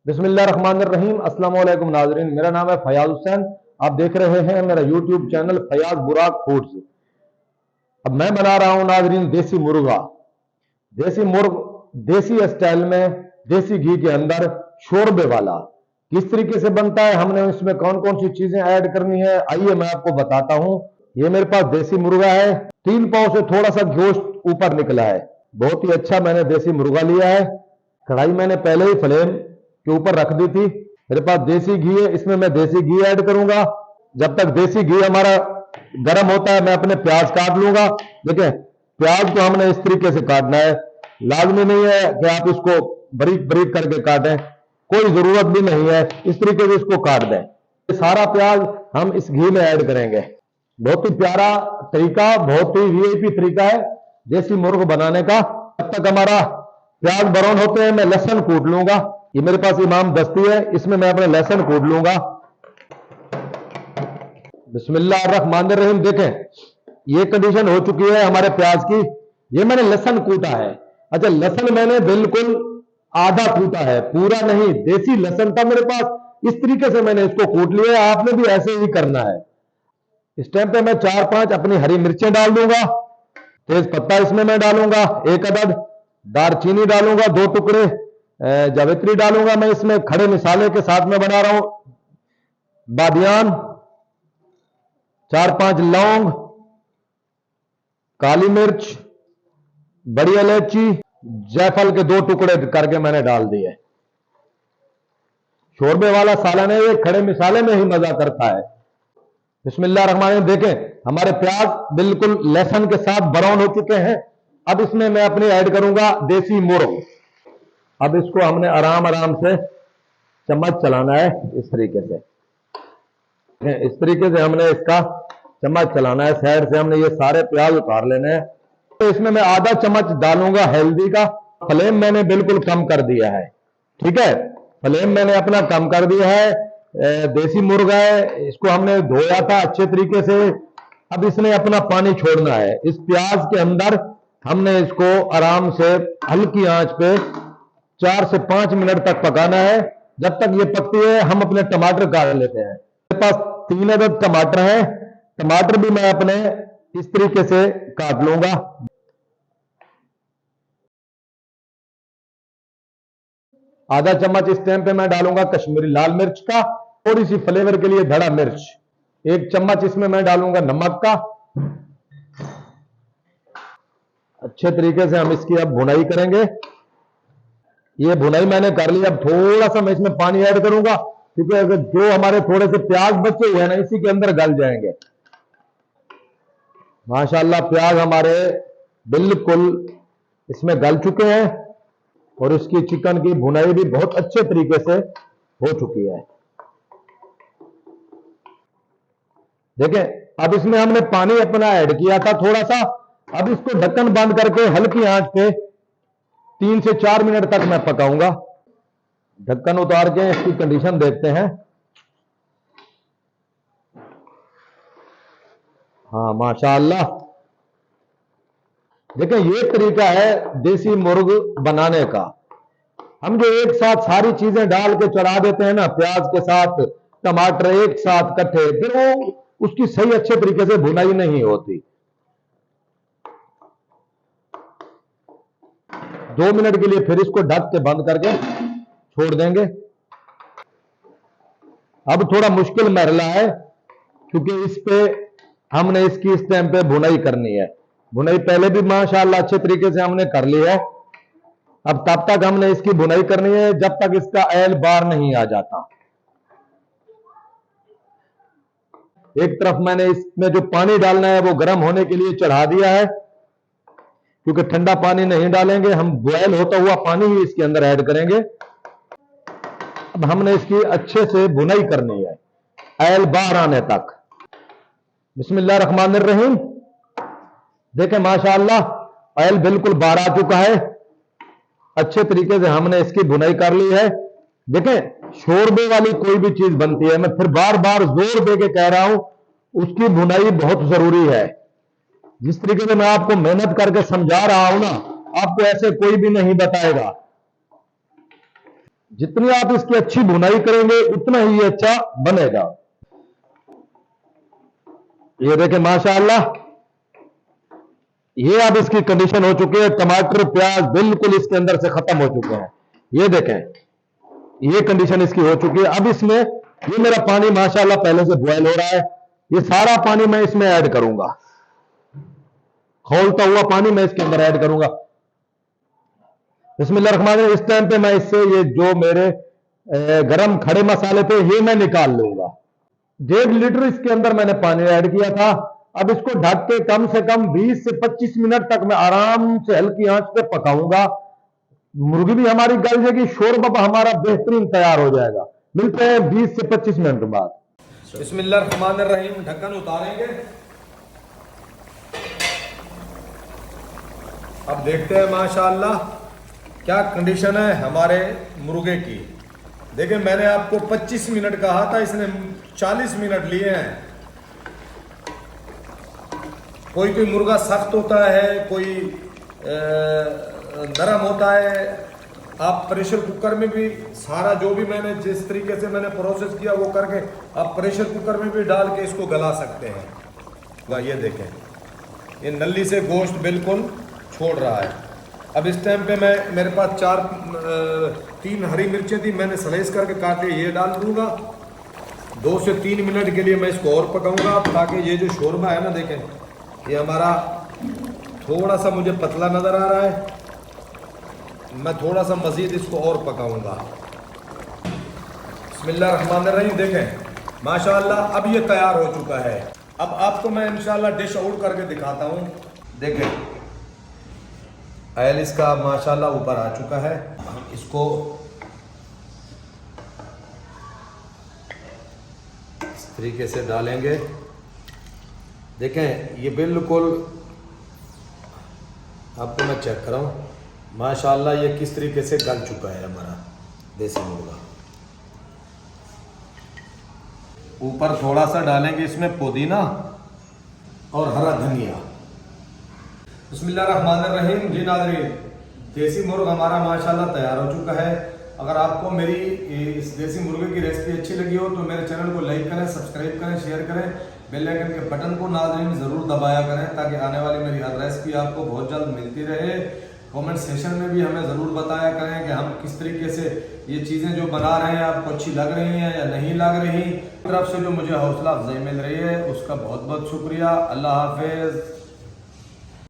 बिस्मिल्लाहिर्रहमानिर्रहीम। अस्सलाम वालेकुम नाज़रीन, मेरा नाम है फयाज हुसैन। आप देख रहे हैं मेरा यूट्यूब चैनल फयाज बुराक फूड्स। अब मैं बना रहा हूं नाज़रीन देसी मुर्गा। देसी मुर्ग देसी स्टाइल में देसी घी के अंदर शोरबे वाला किस तरीके से बनता है, हमने इसमें कौन कौन सी चीजें ऐड करनी है, आइए मैं आपको बताता हूं। ये मेरे पास देसी मुर्गा है, 3 पाव से थोड़ा सा गोश्त ऊपर निकला है। बहुत ही अच्छा मैंने देसी मुर्गा लिया है। कढ़ाई मैंने पहले ही फ्लेम के ऊपर रख दी थी। मेरे पास देसी घी है, इसमें मैं देसी घी ऐड करूंगा। जब तक देसी घी हमारा गर्म होता है मैं अपने प्याज काट लूंगा। देखिए प्याज को हमने इस तरीके से काटना है, लाजमी नहीं है कि आप इसको बारीक बारीक करके काटें, कोई जरूरत भी नहीं है, इस तरीके से इसको काट दें। ये सारा प्याज हम इस घी में ऐड करेंगे। बहुत ही प्यारा तरीका, बहुत ही वीआईपी तरीका है देसी मुर्ग बनाने का। जब तक हमारा प्याज ब्राउन होते हैं मैं लहसुन कूट लूंगा। ये मेरे पास इमाम दस्ती है, इसमें मैं अपने लहसुन कूट लूंगा। बिस्मिल्लाहिर्रहमानिर्रहीम। देखें ये कंडीशन हो चुकी है हमारे प्याज की। ये मैंने लहसुन कूटा है। अच्छा, लहसुन मैंने बिल्कुल आधा कूटा है, पूरा नहीं। देसी लहसुन था मेरे पास, इस तरीके से मैंने इसको कूट लिया है। आपने भी ऐसे ही करना है। इस टाइम पे मैं 4-5 अपनी हरी मिर्चें डाल दूंगा। तेज पत्ता इसमें मैं डालूंगा 1 अदद। दारचीनी डालूंगा 2 टुकड़े। जावित्री डालूंगा मैं इसमें। खड़े मसाले के साथ में बना रहा हूं। बादियान, 4-5 लौंग, काली मिर्च, बड़ी इलायची, जायफल के 2 टुकड़े करके मैंने डाल दिए। शोरबे वाला सालन है ये, खड़े मसाले में ही मजा करता है। बिस्मिल्लाहिर्रहमानिर्रहीम। देखें हमारे प्याज बिल्कुल लहसुन के साथ ब्राउन हो चुके हैं। अब इसमें मैं अपने ऐड करूंगा देसी मुर्ग। अब इसको हमने आराम आराम से चम्मच चलाना है, इस तरीके से। इस तरीके से हमने इसका चम्मच चलाना है। साइड से हमने ये सारे प्याज उतार लेने हैं। तो इसमें मैं आधा चम्मच डालूंगा हल्दी का। फ्लेम मैंने बिल्कुल कम कर दिया है, ठीक है। फ्लेम मैंने अपना कम कर दिया है। देसी मुर्गा है, इसको हमने धोया था अच्छे तरीके से। अब इसने अपना पानी छोड़ना है। इस प्याज के अंदर हमने इसको आराम से हल्की आंच पे 4 से 5 मिनट तक पकाना है। जब तक ये पकती है हम अपने टमाटर काट लेते हैं। मेरे पास 3 अदद टमाटर हैं। टमाटर भी मैं अपने इस तरीके से काट लूंगा। आधा चम्मच इस टाइम पे मैं डालूंगा कश्मीरी लाल मिर्च का, थोड़ी सी फ्लेवर के लिए धड़ा मिर्च। 1 चम्मच इसमें मैं डालूंगा नमक का। अच्छे तरीके से हम इसकी अब भुनाई करेंगे। ये भुनाई मैंने कर ली। अब थोड़ा सा मैं इसमें पानी ऐड करूंगा, क्योंकि अगर जो हमारे थोड़े से प्याज बचे हुए हैं ना, इसी के अंदर गल जाएंगे। माशाल्लाह प्याज हमारे बिल्कुल इसमें गल चुके हैं और इसकी चिकन की भुनाई भी बहुत अच्छे तरीके से हो चुकी है। देखें अब इसमें हमने पानी अपना ऐड किया था थोड़ा सा। अब इसको ढक्कन बंद करके हल्की आंच पे 3 से 4 मिनट तक मैं पकाऊंगा। ढक्कन उतार के इसकी कंडीशन देखते हैं। हाँ माशाअल्लाह। देखिए ये तरीका है देसी मुर्ग बनाने का। हम जो एक साथ सारी चीजें डाल के चढ़ा देते हैं ना, प्याज के साथ टमाटर एक साथ इकट्ठे, फिर वो उसकी सही अच्छे तरीके से भुनाई नहीं होती। 2 मिनट के लिए फिर इसको ढक के बंद करके छोड़ देंगे। अब थोड़ा मुश्किल मरला है, क्योंकि इस पे हमने इसकी इस टाइम पे भुनाई करनी है। भुनाई पहले भी माशाल्लाह अच्छे तरीके से हमने कर ली है। अब तब तक हमने इसकी भुनाई करनी है जब तक इसका ऑयल बाहर नहीं आ जाता। एक तरफ मैंने इसमें जो पानी डालना है वो गर्म होने के लिए चढ़ा दिया है, क्योंकि ठंडा पानी नहीं डालेंगे, हम बॉयल होता हुआ पानी ही इसके अंदर ऐड करेंगे। अब हमने इसकी अच्छे से भुनाई करनी है ऑयल बाहर आने तक। बिस्मिल्लाहिर्रहमानिर्रहीम। देखें माशाअल्लाह ऑयल बिल्कुल बाहर आ चुका है। अच्छे तरीके से हमने इसकी भुनाई कर ली है। देखें शोरबे वाली कोई भी चीज बनती है, मैं फिर बार बार जोर दे के कह रहा हूं, उसकी भुनाई बहुत जरूरी है। जिस तरीके से मैं आपको मेहनत करके समझा रहा हूं ना, आपको ऐसे कोई भी नहीं बताएगा। जितनी आप इसकी अच्छी भुनाई करेंगे उतना ही ये अच्छा बनेगा। ये देखें माशाअल्लाह, ये अब इसकी कंडीशन हो चुकी है। टमाटर प्याज बिल्कुल इसके अंदर से खत्म हो चुके हैं। ये देखें, ये कंडीशन इसकी हो चुकी है। अब इसमें ये मेरा पानी माशाअल्लाह पहले से बॉयल हो रहा है। ये सारा पानी मैं इसमें ऐड करूंगा, खौलता हुआ पानी मैं इसके अंदर ऐड करूंगा। बिस्मिल्लाहिर्रहमानिर्रहीम। इस टाइम पे मैं इससे ये जो मेरे गरम खड़े मसाले थे ये मैं निकाल लूंगा। 1.5 लीटर इसके अंदर मैंने पानी ऐड किया था। अब इसको ढक के कम से कम 20 से 25 मिनट तक मैं आराम से हल्की आंच पे पकाऊंगा। मुर्गी भी हमारी गल जाएगी, शोरबा हमारा बेहतरीन तैयार हो जाएगा। मिलते हैं 20 से 25 मिनट बाद। बिस्मिल्लाहिर्रहमानिर्रहीम। ढक्कन उतारेंगे। अब देखते हैं माशाअल्लाह क्या कंडीशन है हमारे मुर्गे की। देखिए मैंने आपको 25 मिनट कहा था, इसने 40 मिनट लिए हैं। कोई मुर्गा सख्त होता है, कोई नरम होता है। आप प्रेशर कुकर में भी सारा जो भी मैंने जिस तरीके से मैंने प्रोसेस किया वो करके आप प्रेशर कुकर में भी डाल के इसको गला सकते हैं। ये देखें, ये नली से गोश्त बिल्कुल छोड़ रहा है। अब इस टाइम पे मेरे पास 3 हरी मिर्चें थी, मैंने स्लाइस करके काटे, ये डाल दूंगा। 2 से 3 मिनट के लिए मैं इसको और पकाऊंगा ताकि ये जो शोरबा है ना, देखें ये हमारा थोड़ा सा मुझे पतला नज़र आ रहा है। मैं थोड़ा सा मज़ीद इसको और पकाऊंगा। बिस्मिल्लाहिर्रहमानिर्रहीम। देखें माशाअल्लाह अब ये तैयार हो चुका है। अब आपको मैं इंशाअल्लाह डिश आउट करके दिखाता हूँ। देखें ऑयल इसका माशाअल्लाह ऊपर आ चुका है। हम इसको इस तरीके से डालेंगे। देखें ये बिल्कुल आपको मैं चेक कराऊं, माशाअल्लाह ये किस तरीके से गल चुका है हमारा देसी मुर्गा। ऊपर थोड़ा सा डालेंगे इसमें पुदीना और हरा धनिया। बिस्मिल्लाहिर्रहमानिर्रहीम। जी नाज़रीन, देसी मुर्गा हमारा माशाल्लाह तैयार हो चुका है। अगर आपको मेरी इस देसी मुर्गे की रेसिपी अच्छी लगी हो तो मेरे चैनल को लाइक करें, सब्सक्राइब करें, शेयर करें। बेल आइकन के बटन को नाज़रीन ज़रूर दबाया करें ताकि आने वाली मेरी हर रेसिपी आपको बहुत जल्द मिलती रहे। कमेंट सेशन में भी हमें ज़रूर बताया करें कि हम किस तरीके से ये चीज़ें जो बना रहे हैं आपको अच्छी लग रही हैं या नहीं लग रही। तरफ से जो मुझे हौसला अफजाई मिल रही है उसका बहुत बहुत शुक्रिया। अल्लाह हाफिज़।